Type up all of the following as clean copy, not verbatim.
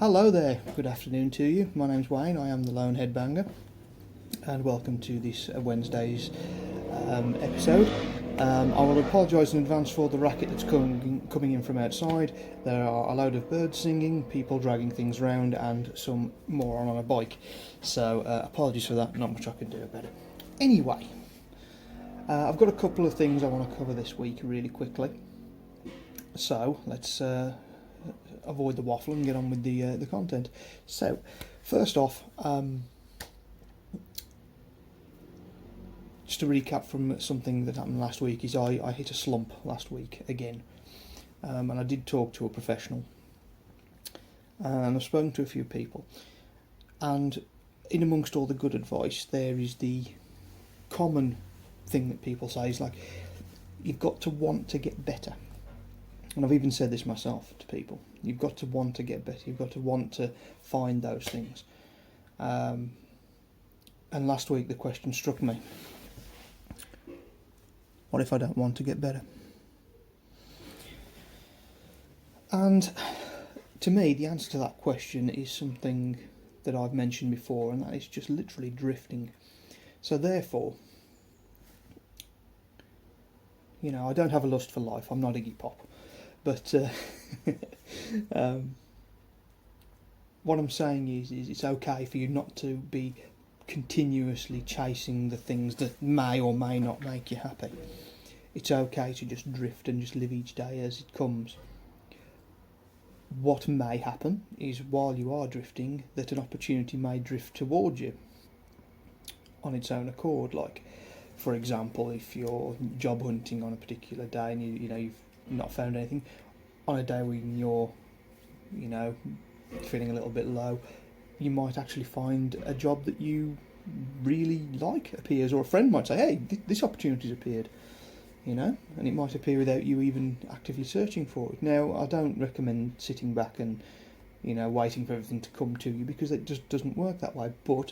Hello there, good afternoon to you. My name's Wayne, I am the Lone Headbanger, and welcome to this Wednesday's episode. I will apologise in advance for the racket that's coming in from outside. There are a load of birds singing, people dragging things around, and some moron on a bike. So apologies for that, not much I can do about it. Anyway, I've got a couple of things I want to cover this week really quickly. So let's avoid the waffle and get on with the content. So, first off, just to recap from something that happened last week, is I hit a slump last week again, and I did talk to a professional, and I've spoken to a few people, and in amongst all the good advice, there is the common thing that people say is like, you've got to want to get better. And I've even said this myself to people. You've got to want to get better. You've got to want to find those things. And last week the question struck me. What if I don't want to get better? And to me, the answer to that question is something that I've mentioned before, and that is just literally drifting. So therefore, I don't have a lust for life. I'm not Iggy Pop. But what I'm saying is it's okay for you not to be continuously chasing the things that may or may not make you happy. It's okay to just drift and just live each day as it comes. What may happen is while you are drifting, that an opportunity may drift towards you on its own accord. Like, for example, if you're job hunting on a particular day and you've not found anything, on a day when you're feeling a little bit low, you might actually find a job that you really like appears, or a friend might say, hey, this opportunity's appeared, and it might appear without you even actively searching for it. Now, I don't recommend sitting back and waiting for everything to come to you, because it just doesn't work that way, but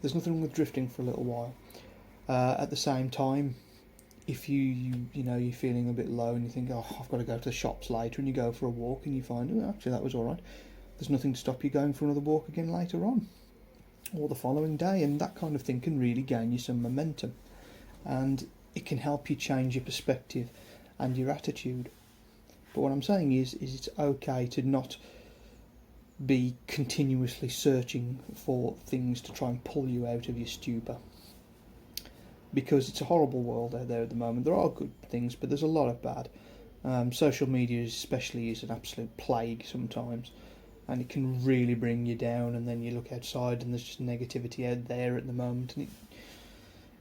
there's nothing wrong with drifting for a little while. At the same time, if you're feeling a bit low and you think, oh, I've got to go to the shops later, and you go for a walk and you find, oh, actually that was alright, there's nothing to stop you going for another walk again later on, or the following day, and that kind of thing can really gain you some momentum, and it can help you change your perspective and your attitude. But what I'm saying is it's okay to not be continuously searching for things to try and pull you out of your stupor. Because it's a horrible world out there at the moment. There are good things, but there's a lot of bad. Social media especially is an absolute plague sometimes, and it can really bring you down, and then you look outside and there's just negativity out there at the moment, and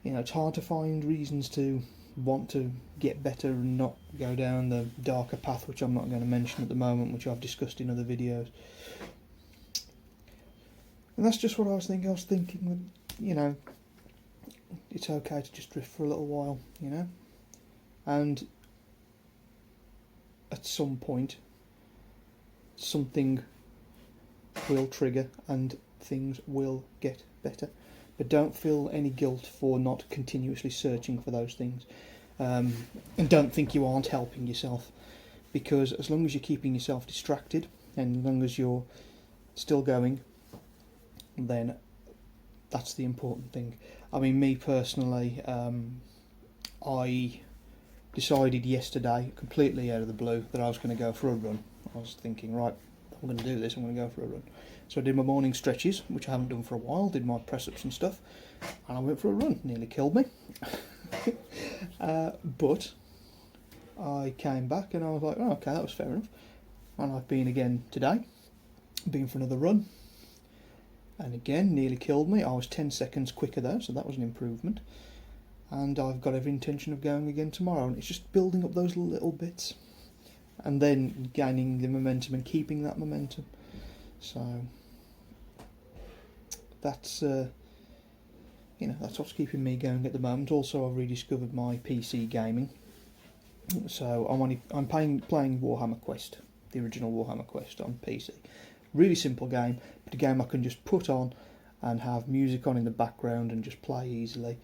it's hard to find reasons to want to get better and not go down the darker path, which I'm not going to mention at the moment, which I've discussed in other videos. And that's just what I was thinking. I was thinking that, it's okay to just drift for a little while, and at some point something will trigger and things will get better. But don't feel any guilt for not continuously searching for those things, and don't think you aren't helping yourself, because as long as you're keeping yourself distracted and as long as you're still going, then that's the important thing. I mean, me personally, I decided yesterday, completely out of the blue, that I was going to go for a run. I was thinking, right, I'm going to do this, I'm going to go for a run. So I did my morning stretches, which I haven't done for a while, did my press-ups and stuff, and I went for a run. Nearly killed me. But I came back and I was like, oh, okay, that was fair enough. And I've been again today, been for another run. And again, nearly killed me. I was 10 seconds quicker though, so that was an improvement. And I've got every intention of going again tomorrow. And it's just building up those little bits, and then gaining the momentum and keeping that momentum. So that's that's what's keeping me going at the moment. Also, I've rediscovered my PC gaming. So I'm playing Warhammer Quest, the original Warhammer Quest on PC. Really simple game, but a game I can just put on and have music on in the background and just play easily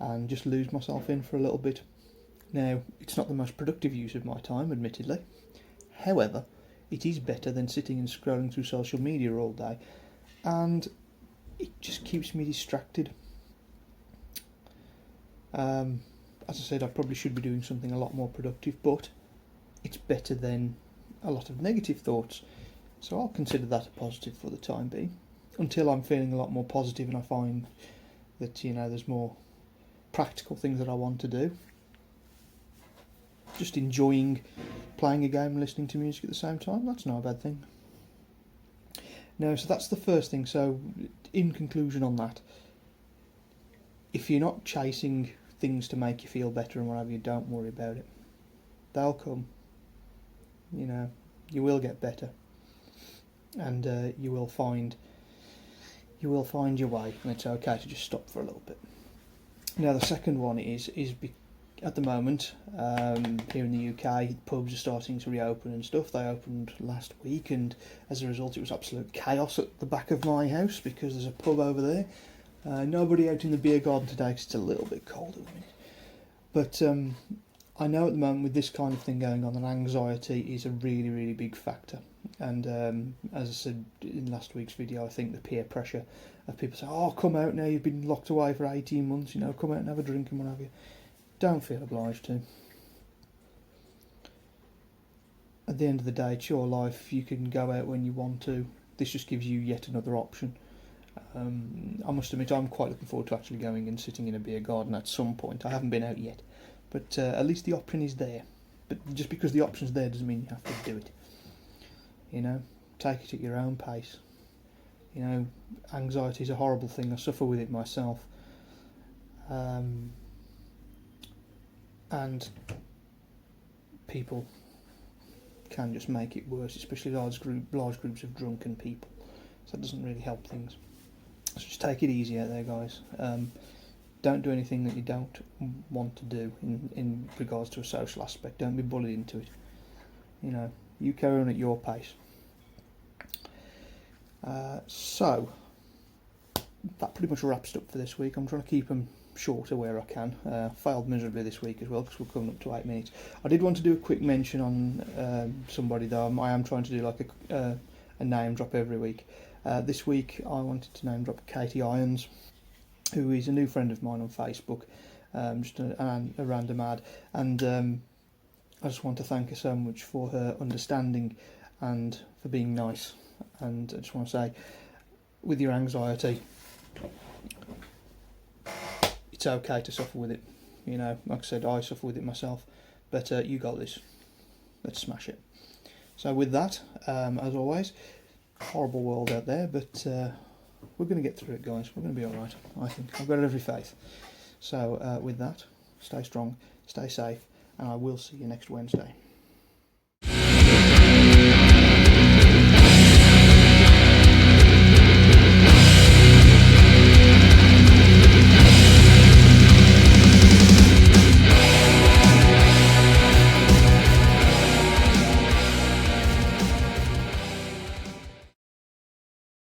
and just lose myself in for a little bit. Now, it's not the most productive use of my time, admittedly. However, it is better than sitting and scrolling through social media all day, and it just keeps me distracted. As I said, I probably should be doing something a lot more productive, but it's better than a lot of negative thoughts. So I'll consider that a positive for the time being, until I'm feeling a lot more positive and I find that, there's more practical things that I want to do. Just enjoying playing a game and listening to music at the same time, that's not a bad thing. No, so that's the first thing. So in conclusion on that, if you're not chasing things to make you feel better and whatever, you don't worry about it. They'll come. You will get better, and you will find your way, and it's okay to just stop for a little bit. Now the second one is at the moment, here in the UK, pubs are starting to reopen and stuff. They opened last week, and as a result it was absolute chaos at the back of my house because there's a pub over there. Nobody out in the beer garden today because it's a little bit cold at the minute. But I know at the moment with this kind of thing going on, that anxiety is a really, really big factor. And as I said in last week's video, I think the peer pressure of people saying, "Oh, come out now, you've been locked away for 18 months, come out and have a drink and what have you." Don't feel obliged to. At the end of the day, it's your life. You can go out when you want to. This just gives you yet another option. I must admit, I'm quite looking forward to actually going and sitting in a beer garden at some point. I haven't been out yet, but at least the option is there. But just because the option's there doesn't mean you have to do it. Take it at your own pace. Anxiety is a horrible thing. I suffer with it myself. And people can just make it worse, especially large groups of drunken people. So that doesn't really help things. So just take it easy out there, guys. Don't do anything that you don't want to do in regards to a social aspect. Don't be bullied into it. You carry on at your pace. So that pretty much wraps it up for this week. I'm trying to keep them shorter where I can. Failed miserably this week as well because we're coming up to 8 minutes. I did want to do a quick mention on somebody though. I am trying to do like a name drop every week. This week I wanted to name drop Katie Irons, who is a new friend of mine on Facebook, just a random ad, and I just want to thank her so much for her understanding and for being nice. And I just want to say, with your anxiety, it's okay to suffer with it. Like I said, I suffer with it myself, but you got this. Let's smash it. So with that, as always, horrible world out there, but we're going to get through it, guys. We're going to be alright, I think. I've got every faith. So with that, stay strong, stay safe, and I will see you next Wednesday.